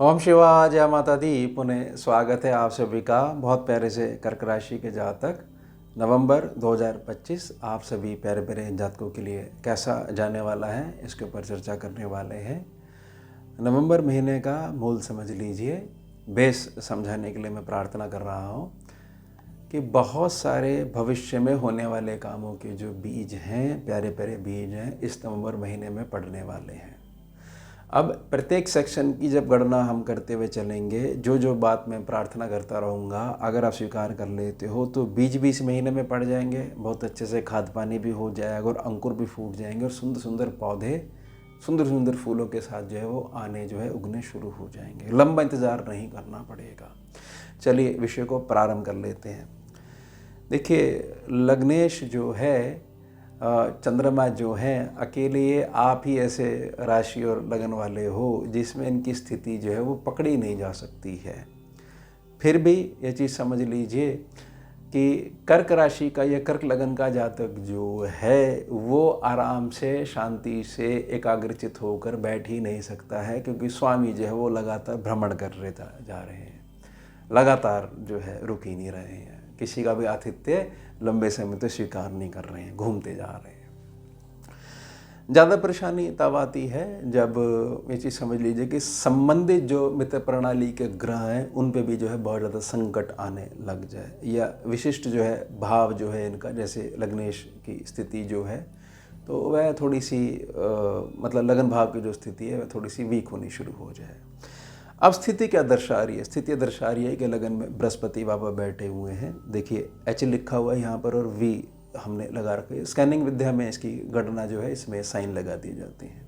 ओम शिवाय, जय माता दी। पुनः स्वागत है आप सभी का बहुत प्यारे से कर्क राशि के जातक नवंबर 2025 आप सभी प्यारे प्यारे जातकों के लिए कैसा जाने वाला है, इसके ऊपर चर्चा करने वाले हैं। नवंबर महीने का मूल समझ लीजिए। बेस समझाने के लिए मैं प्रार्थना कर रहा हूँ कि बहुत सारे भविष्य में होने वाले कामों के जो बीज हैं, प्यारे प्यारे बीज हैं, इस नवंबर महीने में पड़ने वाले हैं। अब प्रत्येक सेक्शन की जब गणना हम करते हुए चलेंगे, जो जो बात मैं प्रार्थना करता रहूँगा, अगर आप स्वीकार कर लेते हो तो बीज भी इस महीने में पड़ जाएंगे, बहुत अच्छे से खाद पानी भी हो जाएगा और अंकुर भी फूट जाएंगे और सुंदर सुंदर पौधे सुंदर सुंदर फूलों के साथ जो है वो आने जो है उगने शुरू हो जाएंगे। लंबा इंतज़ार नहीं करना पड़ेगा। चलिए विषय को प्रारंभ कर लेते हैं। देखिए, लग्नेश जो है, चंद्रमा जो हैं, अकेले ये आप ही ऐसे राशि और लगन वाले हो जिसमें इनकी स्थिति जो है वो पकड़ी नहीं जा सकती है। फिर भी ये चीज़ समझ लीजिए कि कर्क राशि का या कर्क लगन का जातक जो है वो आराम से शांति से एकाग्रचित होकर बैठ ही नहीं सकता है, क्योंकि स्वामी जो है वो लगातार भ्रमण कर रहे जा रहे हैं, लगातार जो है रुक ही नहीं रहे हैं। किसी का भी आतिथ्य लंबे समय तो स्वीकार नहीं कर रहे हैं, घूमते जा रहे हैं। ज़्यादा परेशानी तब आती है जब ये चीज़ समझ लीजिए कि संबंधित जो मित्र प्रणाली के ग्रह हैं उन पे भी जो है बहुत ज़्यादा संकट आने लग जाए, या विशिष्ट जो है भाव जो है इनका, जैसे लग्नेश की स्थिति जो है तो वह थोड़ी सी मतलब लगन भाव की जो स्थिति है वह थोड़ी सी वीक होनी शुरू हो जाए। अब स्थिति क्या दर्शा रही है? स्थिति दर्शा रही है कि लगन में बृहस्पति बाबा बैठे हुए हैं। देखिए एच लिखा हुआ है यहाँ पर और वी हमने लगा रखे हैं। स्कैनिंग विद्या में इसकी गणना जो है इसमें साइन लगा दिए जाते हैं।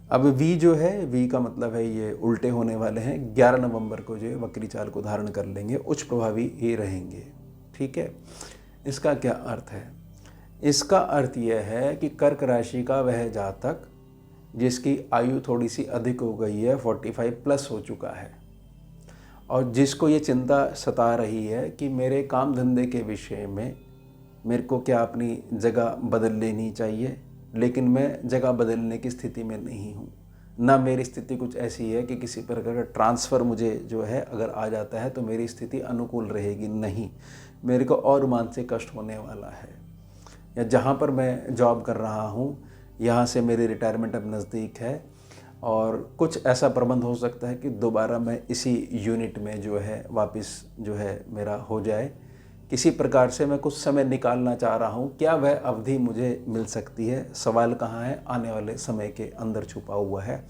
अब वी जो है, वी का मतलब है ये उल्टे होने वाले हैं। 11 नवंबर को जो है वक्री चाल को धारण कर लेंगे, उच्च प्रभावी ये रहेंगे। ठीक है, इसका क्या अर्थ है? इसका अर्थ यह है कि कर्क राशि का वह जातक जिसकी आयु थोड़ी सी अधिक हो गई है, 45 प्लस हो चुका है, और जिसको ये चिंता सता रही है कि मेरे काम धंधे के विषय में मेरे को क्या अपनी जगह बदल लेनी चाहिए, लेकिन मैं जगह बदलने की स्थिति में नहीं हूँ। ना मेरी स्थिति कुछ ऐसी है कि किसी प्रकार का ट्रांसफ़र मुझे जो है अगर आ जाता है तो मेरी स्थिति अनुकूल रहेगी, नहीं, मेरे को और मानसिक कष्ट होने वाला है। या जहाँ पर मैं जॉब कर रहा हूँ यहाँ से मेरी रिटायरमेंट अब नज़दीक है और कुछ ऐसा प्रबंध हो सकता है कि दोबारा मैं इसी यूनिट में जो है वापस जो है मेरा हो जाए। किसी प्रकार से मैं कुछ समय निकालना चाह रहा हूँ, क्या वह अवधि मुझे मिल सकती है? सवाल कहाँ है? आने वाले समय के अंदर छुपा हुआ है।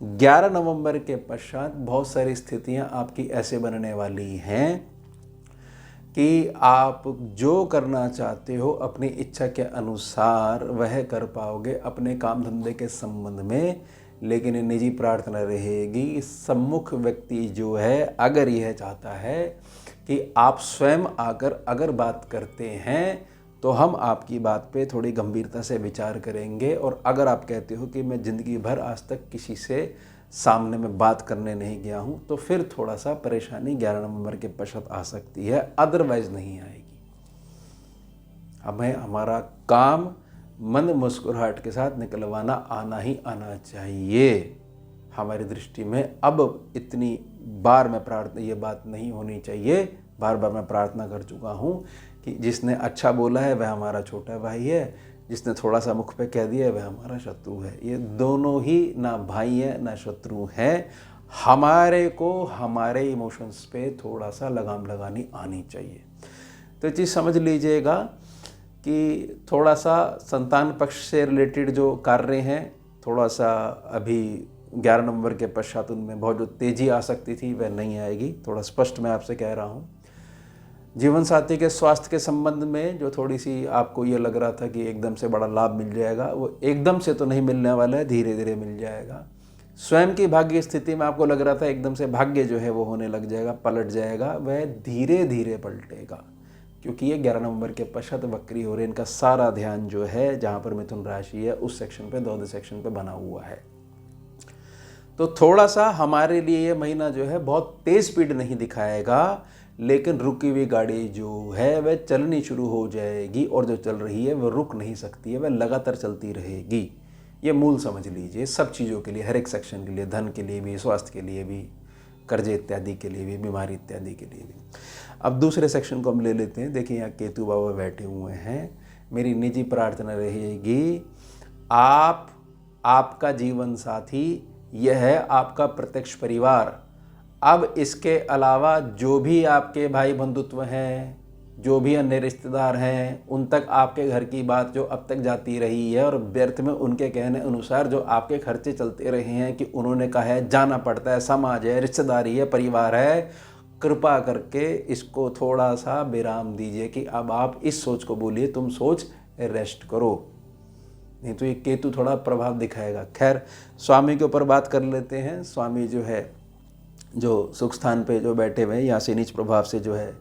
11 नवंबर के पश्चात बहुत सारी स्थितियाँ आपकी ऐसे बनने वाली हैं कि आप जो करना चाहते हो अपनी इच्छा के अनुसार वह कर पाओगे अपने काम धंधे के संबंध में, लेकिन निजी प्रार्थना रहेगी। सम्मुख व्यक्ति जो है अगर यह चाहता है कि आप स्वयं आकर अगर बात करते हैं तो हम आपकी बात पे थोड़ी गंभीरता से विचार करेंगे, और अगर आप कहते हो कि मैं ज़िंदगी भर आज तक किसी से सामने में बात करने नहीं गया हूँ, तो फिर थोड़ा सा परेशानी 11 नवंबर के पश्चात आ सकती है, अदरवाइज नहीं आएगी। हमें हमारा काम मंद मुस्कुराहट के साथ निकलवाना आना ही आना चाहिए। हमारी दृष्टि में अब इतनी बार मैं प्रार्थना, ये बात नहीं होनी चाहिए, बार बार मैं प्रार्थना कर चुका हूँ कि जिसने अच्छा बोला है वह हमारा छोटा भाई है, जिसने थोड़ा सा मुख पे कह दिया है वह हमारा शत्रु है। ये दोनों ही ना भाई है ना शत्रु है। हमारे को हमारे इमोशंस पे थोड़ा सा लगाम लगानी आनी चाहिए। तो चीज़ समझ लीजिएगा कि थोड़ा सा संतान पक्ष से रिलेटेड जो कार्य हैं, थोड़ा सा अभी 11 नवंबर के पश्चात उनमें बहुत जो तेज़ी आ सकती थी वह नहीं आएगी, थोड़ा स्पष्ट मैं आपसे कह रहा हूँ। जीवन साथी के स्वास्थ्य के संबंध में जो थोड़ी सी आपको ये लग रहा था कि एकदम से बड़ा लाभ मिल जाएगा, वो एकदम से तो नहीं मिलने वाला है, धीरे धीरे मिल जाएगा। स्वयं की भाग्य स्थिति में आपको लग रहा था एकदम से भाग्य जो है वो होने लग जाएगा, पलट जाएगा, वह धीरे धीरे पलटेगा, क्योंकि ये 11 नवंबर के पश्चात वक्री हो रहे हैं। इनका सारा ध्यान जो है जहाँ पर मिथुन राशि है उस सेक्शन पे, द्वादश सेक्शन पे बना हुआ है। तो थोड़ा सा हमारे लिए ये महीना जो है बहुत तेज़ स्पीड नहीं दिखाएगा, लेकिन रुकी हुई गाड़ी जो है वह चलनी शुरू हो जाएगी, और जो चल रही है वह रुक नहीं सकती है, वह लगातार चलती रहेगी। ये मूल समझ लीजिए सब चीज़ों के लिए, हर एक सेक्शन के लिए, धन के लिए भी, स्वास्थ्य के लिए भी, कर्जे इत्यादि के लिए भी, बीमारी इत्यादि के लिए भी। अब दूसरे सेक्शन को हम ले लेते हैं। देखिए यहाँ केतु बाबा बैठे हुए हैं। मेरी निजी प्रार्थना रहेगी, आपका जीवन साथी, यह है आपका प्रत्यक्ष परिवार। अब इसके अलावा जो भी आपके भाई बंधुत्व हैं, जो भी अन्य रिश्तेदार हैं, उन तक आपके घर की बात जो अब तक जाती रही है और व्यर्थ में उनके कहने अनुसार जो आपके खर्चे चलते रहे हैं कि उन्होंने कहा है, जाना पड़ता है, समाज है, रिश्तेदारी है, परिवार है, कृपा करके इसको थोड़ा सा विराम दीजिए कि अब आप इस सोच को बोलिए, तुम सोच रेस्ट करो, नहीं तो ये केतु थोड़ा प्रभाव दिखाएगा। खैर, स्वामी के ऊपर बात कर लेते हैं। स्वामी जो है, जो सुख स्थान पे जो बैठे हुए हैं, यहाँ से नीच प्रभाव से जो है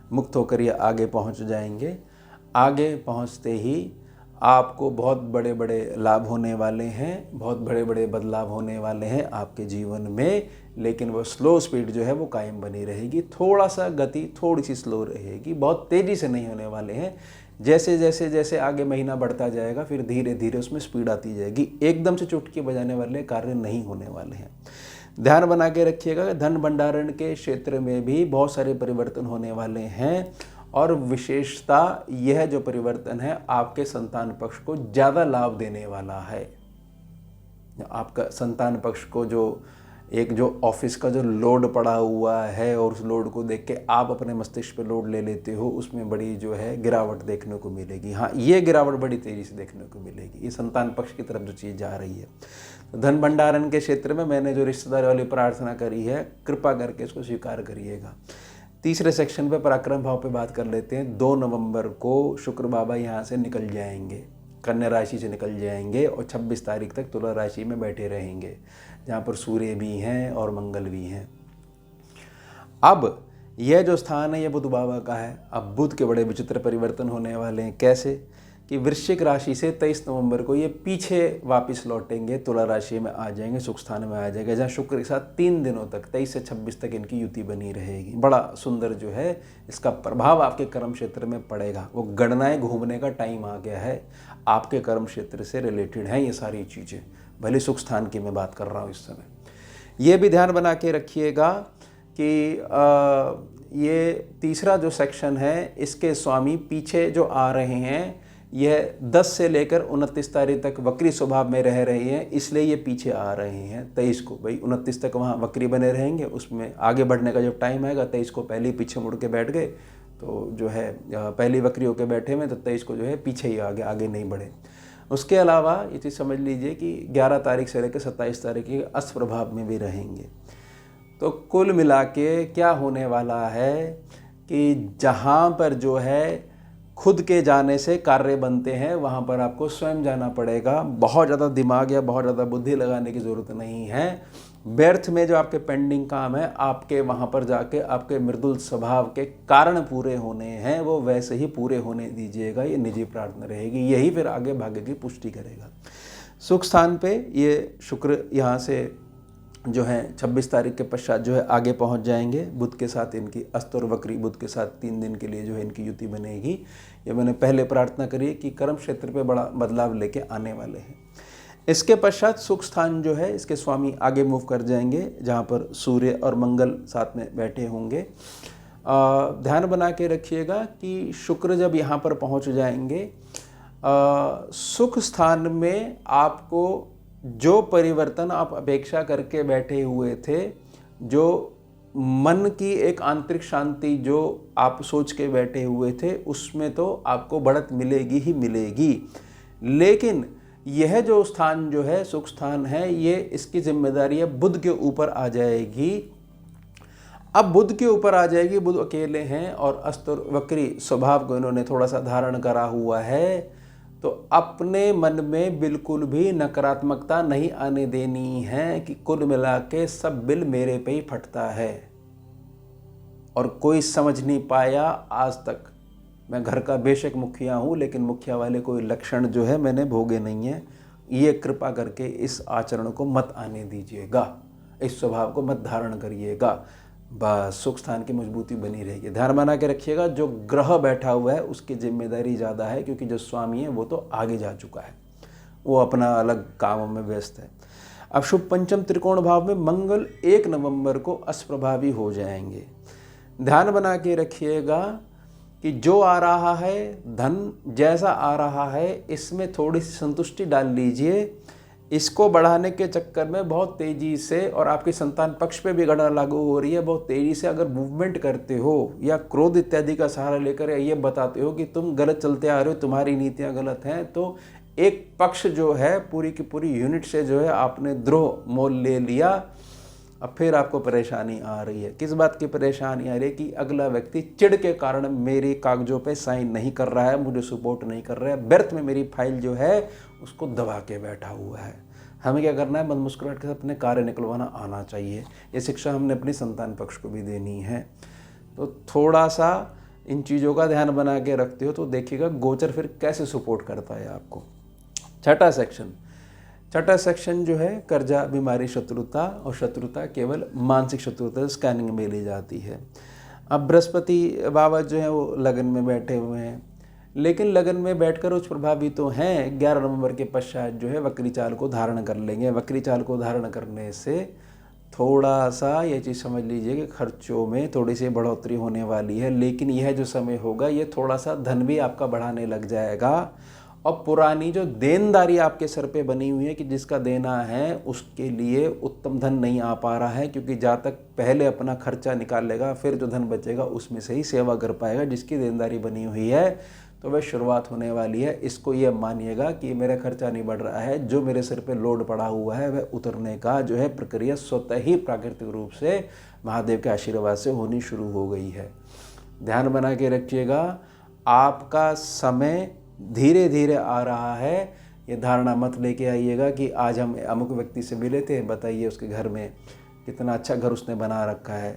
मुक्त होकर ये आगे पहुँच जाएंगे। आगे पहुँचते ही आपको बहुत बड़े बड़े लाभ होने वाले हैं, बहुत बड़े बड़े बदलाव होने वाले हैं आपके जीवन में, लेकिन वो स्लो स्पीड जो है वो कायम बनी रहेगी। थोड़ा सा गति थोड़ी सी स्लो रहेगी, बहुत तेज़ी से नहीं होने वाले हैं। जैसे जैसे जैसे आगे महीना बढ़ता जाएगा फिर धीरे धीरे उसमें स्पीड आती जाएगी। एकदम से चुटकी बजाने वाले कार्य नहीं होने वाले हैं। ध्यान बना के रखिएगा, धन भंडारण के क्षेत्र में भी बहुत सारे परिवर्तन होने वाले हैं और विशेषता यह जो परिवर्तन है आपके संतान पक्ष को ज़्यादा लाभ देने वाला है। आपका संतान पक्ष को जो ऑफिस का जो लोड पड़ा हुआ है और उस लोड को देख के आप अपने मस्तिष्क पे लोड ले लेते हो, उसमें बड़ी जो है गिरावट देखने को मिलेगी। हाँ, ये गिरावट बड़ी तेज़ी से देखने को मिलेगी, ये संतान पक्ष की तरफ जो चीज़ जा रही है। तो धन भंडारण के क्षेत्र में मैंने जो रिश्तेदार वाली प्रार्थना करी है, कृपा करके इसको स्वीकार करिएगा। तीसरे सेक्शन पे पराक्रम भाव पे बात कर लेते हैं। 2 नवंबर को शुक्र बाबा यहाँ से निकल जाएंगे, कन्या राशि से निकल जाएंगे और 26 तारीख तक तुला राशि में बैठे रहेंगे, जहाँ पर सूर्य भी हैं और मंगल भी हैं। अब यह जो स्थान है ये बुध बाबा का है। अब बुध के बड़े विचित्र परिवर्तन होने वाले हैं। कैसे कि वृश्चिक राशि से 23 नवंबर को ये पीछे वापस लौटेंगे, तुला राशि में आ जाएंगे, सुख स्थान में आ जाएगा, जहाँ शुक्र के साथ 3 दिनों तक 23 से 26 तक इनकी युति बनी रहेगी। बड़ा सुंदर जो है इसका प्रभाव आपके कर्म क्षेत्र में पड़ेगा। वो गणनाएं घूमने का टाइम आ गया है, आपके कर्म क्षेत्र से रिलेटेड हैं ये सारी चीज़ें। भले सुख स्थान की मैं बात कर रहा हूँ इस समय। ये भी ध्यान बना के रखिएगा कि ये तीसरा जो सेक्शन है इसके स्वामी पीछे जो आ रहे हैं, यह 10 से लेकर 29 तारीख तक वक्री स्वभाव में रह रहे हैं, इसलिए ये पीछे आ रहे हैं। 23 को भाई 29 तक वहाँ वक्री बने रहेंगे, उसमें आगे बढ़ने का जब टाइम आएगा 23 को पहले ही पीछे मुड़ के बैठ गए तो जो है पहली वक्री होकर बैठे हुए, तो 23 को जो है पीछे ही आगे नहीं बढ़े। उसके अलावा ये चीज़ समझ लीजिए कि 11 तारीख से लेकर 27 तारीख के अस्त प्रभाव में भी रहेंगे। तो कुल मिला के क्या होने वाला है कि जहाँ पर जो है खुद के जाने से कार्य बनते हैं, वहाँ पर आपको स्वयं जाना पड़ेगा। बहुत ज़्यादा दिमाग या बहुत ज़्यादा बुद्धि लगाने की ज़रूरत नहीं है। व्यर्थ में जो आपके पेंडिंग काम है, आपके वहाँ पर जाके आपके मृदुल स्वभाव के कारण पूरे होने हैं, वो वैसे ही पूरे होने दीजिएगा। ये निजी प्रार्थना रहेगी, यही फिर आगे भाग्य की पुष्टि करेगा। सुख स्थान पे ये शुक्र यहाँ से जो है 26 तारीख के पश्चात जो है आगे पहुंच जाएंगे। बुध के साथ इनकी अस्त और वक्री बुध के साथ 3 दिन के लिए जो है इनकी युति बनेगी। ये मैंने पहले प्रार्थना करी कि कर्म क्षेत्र पे बड़ा बदलाव लेके आने वाले हैं। इसके पश्चात सुख स्थान जो है इसके स्वामी आगे मूव कर जाएंगे, जहाँ पर सूर्य और मंगल साथ में बैठे होंगे। ध्यान बना के रखिएगा कि शुक्र जब यहाँ पर पहुँच जाएंगे, सुख स्थान में आपको जो परिवर्तन आप अपेक्षा करके बैठे हुए थे, जो मन की एक आंतरिक शांति जो आप सोच के बैठे हुए थे, उसमें तो आपको बढ़त मिलेगी ही मिलेगी। लेकिन यह जो स्थान जो है सुख स्थान है, ये इसकी जिम्मेदारी है बुध के ऊपर आ जाएगी। अब बुध के ऊपर आ जाएगी, बुध अकेले हैं और अस्त और वक्री स्वभाव को इन्होंने थोड़ा सा धारण करा हुआ है, तो अपने मन में बिल्कुल भी नकारात्मकता नहीं आने देनी है कि कुल मिला के सब बिल मेरे पे ही फटता है और कोई समझ नहीं पाया आज तक। मैं घर का बेशक मुखिया हूँ, लेकिन मुखिया वाले कोई लक्षण जो है मैंने भोगे नहीं है। ये कृपा करके इस आचरण को मत आने दीजिएगा, इस स्वभाव को मत धारण करिएगा। बस सुख स्थान की मजबूती बनी रहेगी। ध्यान बना के रखिएगा, जो ग्रह बैठा हुआ है उसकी जिम्मेदारी ज़्यादा है, क्योंकि जो स्वामी है वो तो आगे जा चुका है, वो अपना अलग कामों में व्यस्त है। अब शुभ पंचम त्रिकोण भाव में मंगल 1 नवंबर को अष्टप्रभावी हो जाएंगे। ध्यान बना के रखिएगा कि जो आ रहा है धन, जैसा आ रहा है, इसमें थोड़ी सी संतुष्टि डाल लीजिए। इसको बढ़ाने के चक्कर में बहुत तेज़ी से, और आपकी संतान पक्ष पे भी गणना लागू हो रही है, बहुत तेज़ी से अगर मूवमेंट करते हो या क्रोध इत्यादि का सहारा लेकर ये बताते हो कि तुम गलत चलते आ रहे हो, तुम्हारी नीतियाँ गलत हैं, तो एक पक्ष जो है पूरी की पूरी यूनिट से जो है आपने द्रोह मोल ले लिया। अब फिर आपको परेशानी आ रही है। किस बात की परेशानी आ रही है कि अगला व्यक्ति चिढ़ के कारण मेरे कागजों पे साइन नहीं कर रहा है, मुझे सपोर्ट नहीं कर रहा है, व्यर्थ में मेरी फाइल जो है उसको दबा के बैठा हुआ है। हमें क्या करना है? मन मुस्कुराहट के साथ अपने कार्य निकलवाना आना चाहिए। ये शिक्षा हमने अपनी संतान पक्ष को भी देनी है। तो थोड़ा सा इन चीज़ों का ध्यान बना के रखते हो तो देखिएगा गोचर फिर कैसे सपोर्ट करता है आपको। छठा सेक्शन जो है कर्जा, बीमारी, शत्रुता, और शत्रुता केवल मानसिक शत्रुता स्कैनिंग में ली जाती है। अब बृहस्पति बाबा जो है वो लगन में बैठे हुए हैं, लेकिन लगन में बैठकर उच्च प्रभावी तो हैं। 11 नवंबर के पश्चात जो है वक्री चाल को धारण कर लेंगे। वक्री चाल को धारण करने से थोड़ा सा ये चीज़ समझ लीजिए कि खर्चों में थोड़ी सी बढ़ोतरी होने वाली है, लेकिन यह जो समय होगा ये थोड़ा सा धन भी आपका बढ़ाने लग जाएगा। और पुरानी जो देनदारी आपके सर पे बनी हुई है कि जिसका देना है उसके लिए उत्तम धन नहीं आ पा रहा है, क्योंकि जहाँ तक पहले अपना खर्चा निकाल लेगा फिर जो धन बचेगा उसमें से ही सेवा कर पाएगा। जिसकी देनदारी बनी हुई है तो वह शुरुआत होने वाली है। इसको ये मानिएगा कि मेरा खर्चा नहीं बढ़ रहा है, जो मेरे सिर पे लोड पड़ा हुआ है वह उतरने का जो है प्रक्रिया स्वतः ही प्राकृतिक रूप से महादेव के आशीर्वाद से होनी शुरू हो गई है। ध्यान बना के रखिएगा, आपका समय धीरे धीरे आ रहा है। ये धारणा मत लेके आइएगा कि आज हम अमुक व्यक्ति से मिले थे, बताइए उसके घर में कितना अच्छा घर उसने बना रखा है,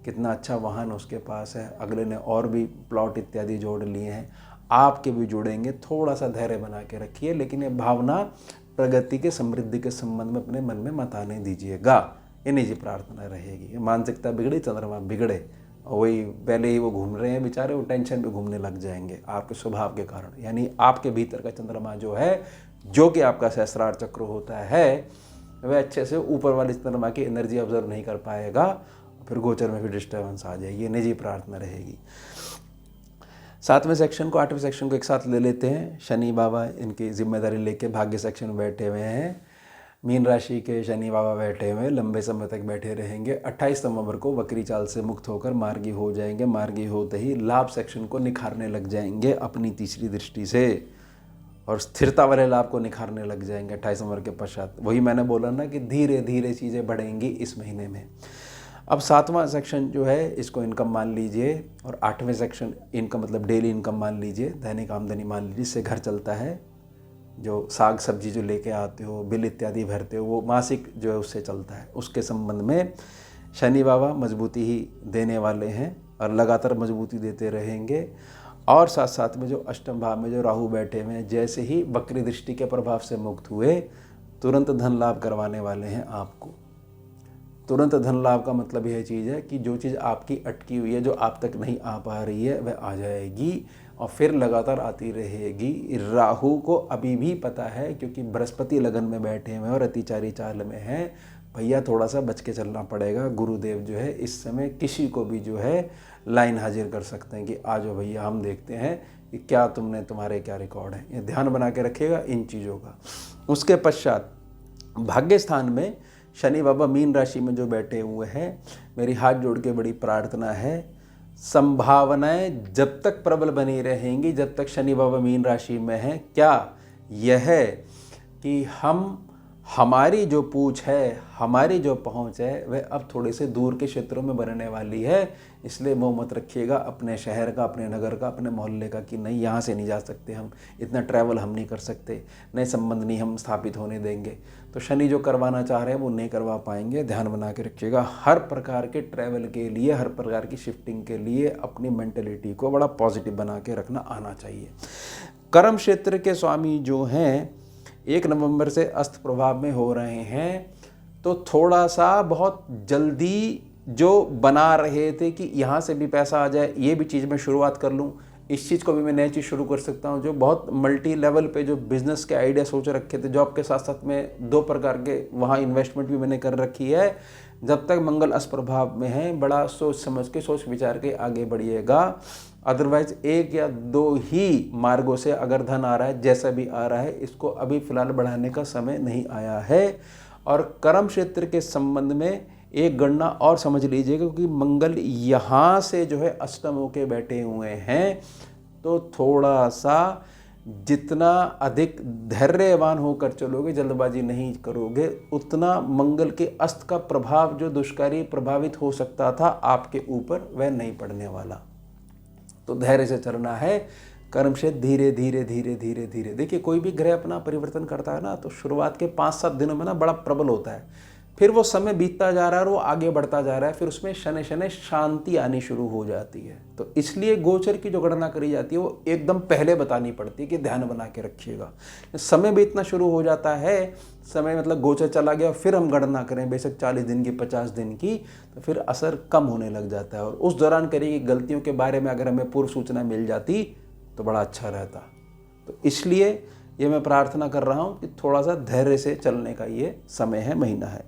कितना अच्छा वाहन उसके पास है, अगले ने और भी प्लॉट इत्यादि जोड़ लिए हैं, आपके भी जुड़ेंगे। थोड़ा सा धैर्य बना के रखिए, लेकिन ये भावना प्रगति के, समृद्धि के संबंध में अपने मन में मत आने दीजिएगा। ये निजी प्रार्थना रहेगी। मानसिकता बिगड़ी, चंद्रमा बिगड़े, और वही पहले ही वो घूम रहे हैं बेचारे, वो टेंशन पे घूमने लग जाएंगे आपके स्वभाव के कारण। यानी आपके भीतर का चंद्रमा जो है, जो कि आपका सहस्रार चक्र होता है, वह अच्छे से ऊपर वाले चंद्रमा की एनर्जी ऑब्जर्व नहीं कर पाएगा, फिर गोचर में फिर डिस्टर्बेंस आ जाएगी। ये निजी प्रार्थना रहेगी। 7वें सेक्शन को 8वें सेक्शन को एक साथ ले लेते हैं। शनि बाबा इनकी जिम्मेदारी लेके भाग्य सेक्शन में बैठे हुए हैं। मीन राशि के शनि बाबा बैठे हुए लंबे समय तक बैठे रहेंगे। 28 नवंबर को वक्री चाल से मुक्त होकर मार्गी हो जाएंगे। मार्गी होते ही लाभ सेक्शन को निखारने लग जाएंगे अपनी तीसरी दृष्टि से, और स्थिरता वाले लाभ को निखारने लग जाएंगे 28 नवंबर के पश्चात। वही मैंने बोला ना कि धीरे धीरे चीज़ें बढ़ेंगी इस महीने में। अब 7वां सेक्शन जो है इसको इनकम मान लीजिए, और 8वें सेक्शन इनकम मतलब डेली इनकम मान लीजिए, दैनिक आमदनी मान लीजिए। इससे घर चलता है। जो साग सब्जी जो लेके आते हो, बिल इत्यादि भरते हो, वो मासिक जो है उससे चलता है। उसके संबंध में शनि बाबा मजबूती ही देने वाले हैं और लगातार मजबूती देते रहेंगे। और साथ साथ में जो अष्टम भाव में जो राहु बैठे हुए हैं, जैसे ही वक्री दृष्टि के प्रभाव से मुक्त हुए तुरंत धन लाभ करवाने वाले हैं आपको। तुरंत धन लाभ का मतलब यह चीज़ है कि जो चीज़ आपकी अटकी हुई है, जो आप तक नहीं आ पा रही है, वह आ जाएगी और फिर लगातार आती रहेगी। राहु को अभी भी पता है, क्योंकि बृहस्पति लगन में बैठे हुए हैं और अतिचारी चाल में हैं, भैया थोड़ा सा बच के चलना पड़ेगा। गुरुदेव जो है इस समय किसी को भी जो है लाइन हाजिर कर सकते हैं कि आ जाओ भैया, हम देखते हैं कि क्या तुम्हारे क्या रिकॉर्ड है। ये ध्यान बना के रखिएगा इन चीज़ों का। उसके पश्चात भाग्य स्थान में शनि बाबा मीन राशि में जो बैठे हुए हैं, मेरी हाथ जोड़ के बड़ी प्रार्थना है, संभावनाएं जब तक प्रबल बनी रहेंगी जब तक शनि बाबा मीन राशि में हैं। क्या यह है कि हमारी जो पूछ है, हमारी जो पहुंच है, वह अब थोड़े से दूर के क्षेत्रों में बनने वाली है। इसलिए मोह मत रखिएगा अपने शहर का, अपने नगर का, अपने मोहल्ले का कि नहीं यहाँ से नहीं जा सकते, हम इतना ट्रैवल हम नहीं कर सकते, नए संबंध नहीं हम स्थापित होने देंगे। तो शनि जो करवाना चाह रहे हैं वो नहीं करवा पाएंगे। ध्यान बना के रखिएगा। हर प्रकार के ट्रैवल के लिए, हर प्रकार की शिफ्टिंग के लिए अपनी मेंटलिटी को बड़ा पॉजिटिव बना के रखना आना चाहिए। कर्म क्षेत्र के स्वामी जो हैं 1 नवंबर से अस्त प्रभाव में हो रहे हैं, तो थोड़ा सा बहुत जल्दी जो बना रहे थे कि यहाँ से भी पैसा आ जाए, ये भी चीज़ मैं शुरुआत कर लूँ, इस चीज़ को भी मैं नई चीज़ शुरू कर सकता हूँ। जो बहुत मल्टी लेवल पे जो बिज़नेस के आइडिया सोच रखे थे, जॉब के साथ साथ में 2 प्रकार के वहाँ इन्वेस्टमेंट भी मैंने कर रखी है। जब तक मंगल असप्रभाव में है, बड़ा सोच समझ के, सोच विचार के आगे बढ़िएगा। अदरवाइज 1 या 2 ही मार्गों से अगर धन आ रहा है, जैसा भी आ रहा है, इसको अभी फिलहाल बढ़ाने का समय नहीं आया है। और कर्म क्षेत्र के संबंध में एक गणना और समझ लीजिएगा, क्योंकि मंगल यहाँ से जो है अष्टम होके बैठे हुए हैं, तो थोड़ा सा जितना अधिक धैर्यवान होकर चलोगे, जल्दबाजी नहीं करोगे, उतना मंगल के अस्त का प्रभाव जो दुष्कारी प्रभावित हो सकता था आपके ऊपर, वह नहीं पड़ने वाला। तो धैर्य से चलना है। कर्म से धीरे धीरे धीरे धीरे धीरे, देखिए कोई भी ग्रह अपना परिवर्तन करता है ना, तो शुरुआत के 5-7 दिनों में ना बड़ा प्रबल होता है, फिर वो समय बीतता जा रहा है और वो आगे बढ़ता जा रहा है, फिर उसमें शनै शनै शांति आनी शुरू हो जाती है। तो इसलिए गोचर की जो गणना करी जाती है वो एकदम पहले बतानी पड़ती है कि ध्यान बना के रखिएगा। समय बीतना शुरू हो जाता है, समय मतलब गोचर चला गया, फिर हम गणना करें बेशक 40 दिन की, 50 दिन की, तो फिर असर कम होने लग जाता है। और उस दौरान करी गई गलतियों के बारे में अगर हमें पूर्व सूचना मिल जाती तो बड़ा अच्छा रहता। तो इसलिए ये मैं प्रार्थना कर रहा हूँ कि थोड़ा सा धैर्य से चलने का ये समय है, महीना है।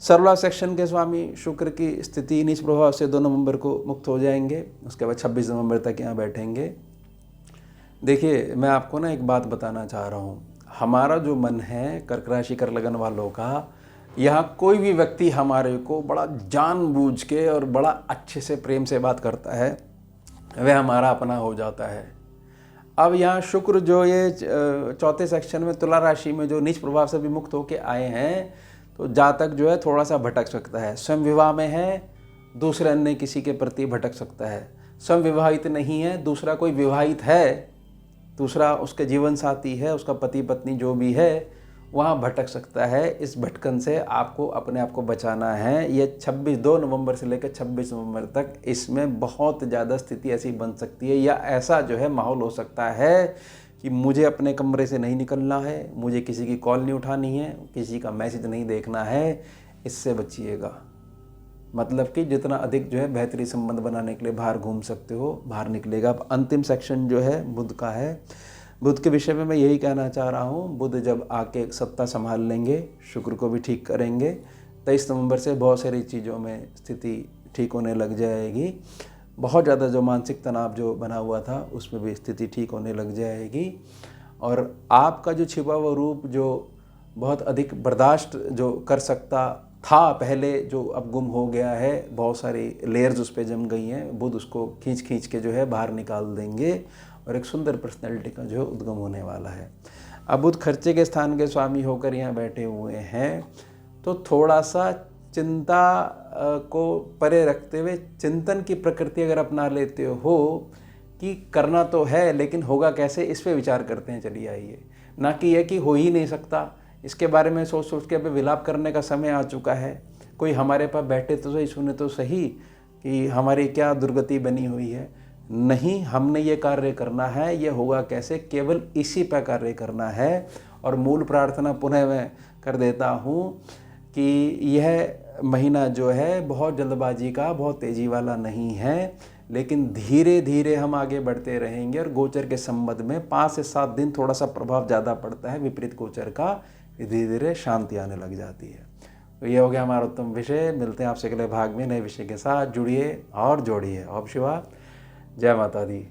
सरला सेक्शन के स्वामी शुक्र की स्थिति नीच प्रभाव से 2 नवंबर को मुक्त हो जाएंगे। उसके बाद 26 नवंबर तक यहाँ बैठेंगे। देखिए मैं आपको ना एक बात बताना चाह रहा हूँ, हमारा जो मन है कर्क राशि कर लगन वालों का, यहाँ कोई भी व्यक्ति हमारे को बड़ा जानबूझ के और बड़ा अच्छे से प्रेम से बात करता है, वह हमारा अपना हो जाता है। अब यहाँ शुक्र जो ये 4थे सेक्शन में तुला राशि में जो नीच प्रभाव से भी मुक्त होके आए हैं, तो जातक जो है थोड़ा सा भटक सकता है। स्वयं विवाह में है, दूसरे अन्य किसी के प्रति भटक सकता है। स्वयं विवाहित नहीं है, दूसरा कोई विवाहित है, दूसरा उसके जीवन साथी है, उसका पति पत्नी जो भी है, वहाँ भटक सकता है। इस भटकन से आपको अपने आप को बचाना है। ये 2 नवंबर से लेकर 26 नवंबर तक इसमें बहुत ज़्यादा स्थिति ऐसी बन सकती है, या ऐसा जो है माहौल हो सकता है कि मुझे अपने कमरे से नहीं निकलना है, मुझे किसी की कॉल नहीं उठानी है, किसी का मैसेज नहीं देखना है। इससे बचिएगा। मतलब कि जितना अधिक जो है बेहतरीन संबंध बनाने के लिए बाहर घूम सकते हो, बाहर निकलेगा। अब अंतिम सेक्शन जो है बुध का है। बुध के विषय में मैं यही कहना चाह रहा हूँ, बुध जब आके सत्ता संभाल लेंगे, शुक्र को भी ठीक करेंगे, 23 नवंबर से बहुत सारी चीज़ों में स्थिति ठीक होने लग जाएगी। बहुत ज़्यादा जो मानसिक तनाव जो बना हुआ था उसमें भी स्थिति ठीक होने लग जाएगी। और आपका जो छिपा हुआ रूप जो बहुत अधिक बर्दाश्त जो कर सकता था पहले, जो अब गुम हो गया है, बहुत सारी लेयर्स उस पर जम गई हैं, बुध उसको खींच खींच के जो है बाहर निकाल देंगे और एक सुंदर पर्सनैलिटी का जो है उद्गम होने वाला है। अब बुध खर्चे के स्थान के स्वामी होकर यहाँ बैठे हुए हैं, तो थोड़ा सा चिंता को परे रखते हुए चिंतन की प्रकृति अगर अपना लेते हो कि करना तो है लेकिन होगा कैसे, इस पे विचार करते हैं। चलिए आइए, ना कि यह कि हो ही नहीं सकता, इसके बारे में सोच सोच के अभी विलाप करने का समय आ चुका है। कोई हमारे पास बैठे तो सही, सुने तो सही कि हमारी क्या दुर्गति बनी हुई है। नहीं, हमने ये कार्य करना है, ये होगा कैसे, केवल इसी पर कार्य करना है। और मूल प्रार्थना पुनः मैं कर देता हूँ कि यह महीना जो है बहुत जल्दबाजी का, बहुत तेज़ी वाला नहीं है, लेकिन धीरे धीरे हम आगे बढ़ते रहेंगे। और गोचर के संबंध में 5 से 7 दिन थोड़ा सा प्रभाव ज़्यादा पड़ता है विपरीत गोचर का, धीरे धीरे शांति आने लग जाती है। तो ये हो गया हमारा उत्तम विषय। मिलते हैं आपसे अगले भाग में नए विषय के साथ। जुड़िए और जोड़िए। ओम शिवा, जय माता दी।